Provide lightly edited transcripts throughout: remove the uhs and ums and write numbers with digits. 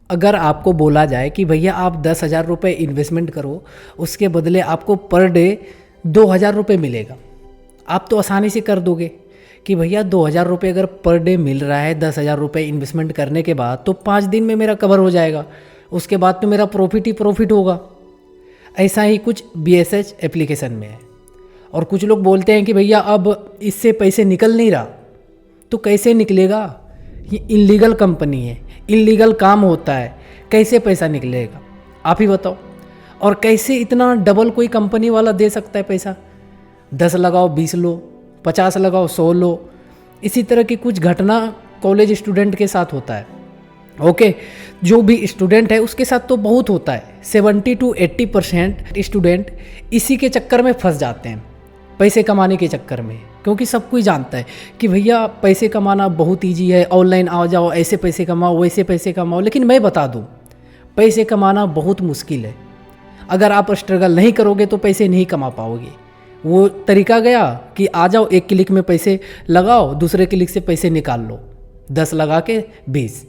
अगर आपको बोला जाए कि भैया आप 10,000 रुपये इन्वेस्टमेंट करो, उसके बदले आपको पर डे 2,000 रुपये मिलेगा, आप तो आसानी से कर दोगे कि भैया 2,000 रुपये अगर पर डे मिल रहा है 10,000 रुपये इन्वेस्टमेंट करने के बाद, तो 5 दिन में मेरा कवर हो जाएगा, उसके बाद तो मेरा प्रॉफिट ही प्रॉफिट होगा। ऐसा ही कुछ BSH एप्लीकेशन में है। और कुछ लोग बोलते हैं कि भैया अब इससे पैसे निकल नहीं रहा, तो कैसे निकलेगा, ये इल्लीगल कंपनी है, इल्लीगल काम होता है, कैसे पैसा निकलेगा आप ही बताओ। और कैसे इतना डबल कोई कंपनी वाला दे सकता है पैसा, 10 लगाओ 20 लो, 50 लगाओ 100 लो। इसी तरह की कुछ घटना कॉलेज स्टूडेंट के साथ होता है। ओके, जो भी स्टूडेंट है उसके साथ तो बहुत होता है। 70 to 80% स्टूडेंट इसी के चक्कर में फंस जाते हैं, पैसे कमाने के चक्कर में, क्योंकि सब कोई जानता है कि भैया पैसे कमाना बहुत ईजी है, ऑनलाइन आ जाओ, ऐसे पैसे कमाओ, वैसे पैसे कमाओ। लेकिन मैं बता दूं, पैसे कमाना बहुत मुश्किल है। अगर आप स्ट्रगल नहीं करोगे तो पैसे नहीं कमा पाओगे। वो तरीका गया कि आ जाओ, एक क्लिक में पैसे लगाओ, दूसरे क्लिक से पैसे निकाल लो, 10 लगा के 20।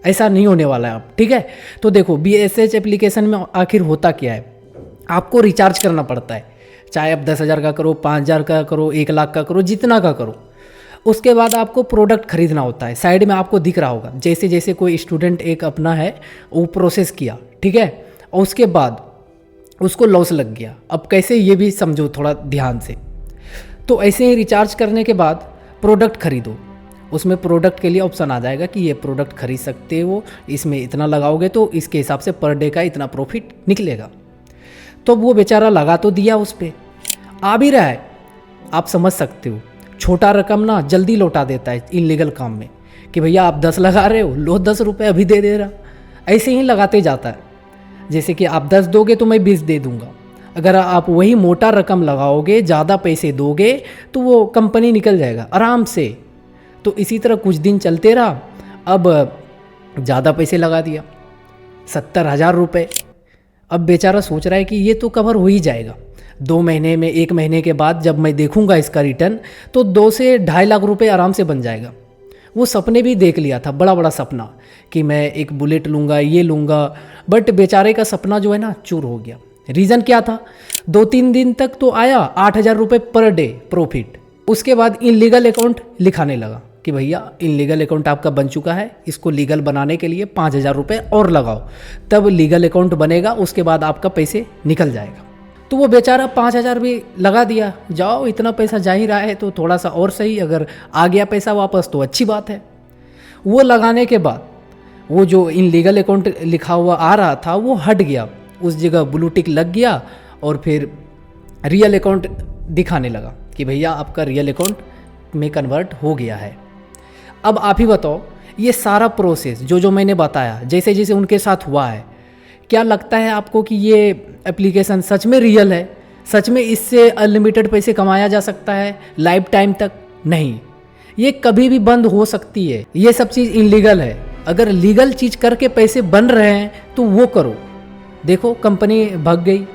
ऐसा नहीं होने वाला है अब, ठीक है। तो देखो BSH एप्लीकेशन में आखिर होता क्या है, आपको रिचार्ज करना पड़ता है, चाहे आप 10,000 का करो, 5,000 का करो, 1 लाख का करो, जितना का करो। उसके बाद आपको प्रोडक्ट खरीदना होता है। साइड में आपको दिख रहा होगा, जैसे जैसे कोई स्टूडेंट एक अपना है वो प्रोसेस किया, ठीक है, और उसके बाद उसको लॉस लग गया। अब कैसे, ये भी समझो थोड़ा ध्यान से। तो ऐसे ही रिचार्ज करने के बाद प्रोडक्ट खरीदो, उसमें प्रोडक्ट के लिए ऑप्शन आ जाएगा कि ये प्रोडक्ट खरीद सकते हो, इसमें इतना लगाओगे तो इसके हिसाब से पर डे का इतना प्रॉफिट निकलेगा। तो वो बेचारा लगा तो दिया, उस पर आ भी रहा है, आप समझ सकते हो। छोटा रकम ना जल्दी लौटा देता है इल्लीगल काम में, कि भैया आप 10 लगा रहे हो, लो 10 रुपये अभी दे रहा। ऐसे ही लगाते जाता है, जैसे कि आप 10 दोगे तो मैं 20 दे दूंगा। अगर आप वही मोटा रकम लगाओगे, ज़्यादा पैसे दोगे, तो वो कंपनी निकल जाएगा आराम से। तो इसी तरह कुछ दिन चलते रहा। अब ज़्यादा पैसे लगा दिया, 70,000 रुपये। अब बेचारा सोच रहा है कि ये तो कवर हो ही जाएगा 2 महीने में, 1 महीने के बाद जब मैं देखूंगा इसका रिटर्न, तो 2 से 2.5 लाख रुपए आराम से बन जाएगा। वो सपने भी देख लिया था, बड़ा बड़ा सपना, कि मैं एक बुलेट लूँगा, ये लूँगा। बट बेचारे का सपना जो है ना चूर हो गया। रीज़न क्या था, 2-3 दिन तक तो आया 8,000 रुपये पर डे प्रॉफिट। उसके बाद इनलीगल अकाउंट लिखाने लगा कि भैया इनलीगल अकाउंट आपका बन चुका है, इसको लीगल बनाने के लिए 5,000 रुपये और लगाओ, तब लीगल अकाउंट बनेगा, उसके बाद आपका पैसे निकल जाएगा। तो वो बेचारा 5,000 भी लगा दिया। जाओ, इतना पैसा जा ही रहा है तो थोड़ा सा और सही, अगर आ गया पैसा वापस तो अच्छी बात है। वो लगाने के बाद वो जो इनलीगल अकाउंट लिखा हुआ आ रहा था वो हट गया, उस जगह ब्लू टिक लग गया, और फिर रियल अकाउंट दिखाने लगा कि भैया आपका रियल अकाउंट में कन्वर्ट हो गया है। अब आप ही बताओ, ये सारा प्रोसेस जो मैंने बताया, जैसे जैसे उनके साथ हुआ है, क्या लगता है आपको कि ये एप्लीकेशन सच में रियल है? सच में इससे अनलिमिटेड पैसे कमाया जा सकता है लाइफ टाइम तक? नहीं, ये कभी भी बंद हो सकती है। ये सब चीज़ इनलीगल है। अगर लीगल चीज़ करके पैसे बन रहे हैं तो वो करो। देखो, कंपनी भाग गई,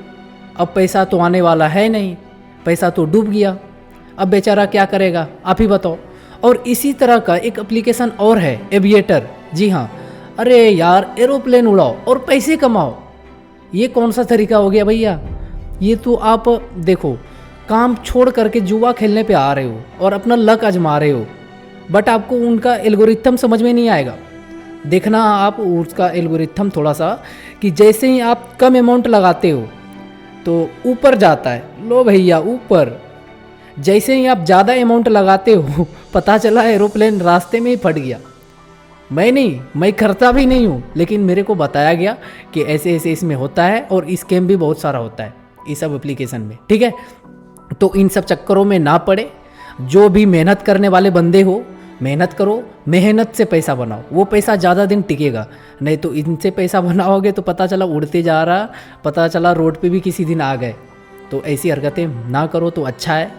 अब पैसा तो आने वाला है नहीं, पैसा तो डूब गया। अब बेचारा क्या करेगा, आप ही बताओ। और इसी तरह का एक एप्लीकेशन और है, एविएटर। जी हाँ, अरे यार, एरोप्लेन उड़ाओ और पैसे कमाओ। ये कौन सा तरीका हो गया भैया? ये तो आप देखो, काम छोड़ करके जुआ खेलने पे आ रहे हो और अपना लक आजमा रहे हो, बट आपको उनका एल्गोरिथम समझ में नहीं आएगा। देखना आप उसका एल्गोरिथम थोड़ा सा, कि जैसे ही आप कम अमाउंट लगाते हो तो ऊपर जाता है, लो भैया ऊपर। जैसे ही आप ज़्यादा अमाउंट लगाते हो, पता चला एरोप्लेन रास्ते में ही फट गया। मैं करता भी नहीं हूँ, लेकिन मेरे को बताया गया कि ऐसे ऐसे इसमें होता है, और स्कैम भी बहुत सारा होता है इस सब एप्लीकेशन में, ठीक है। तो इन सब चक्करों में ना पड़े। जो भी मेहनत करने वाले बंदे हो, मेहनत करो, मेहनत से पैसा बनाओ, वो पैसा ज़्यादा दिन टिकेगा। नहीं तो इनसे पैसा बनाओगे तो पता चला उड़ते जा रहा, पता चला रोड पे भी किसी दिन आ गए। तो ऐसी हरकतें ना करो तो अच्छा है।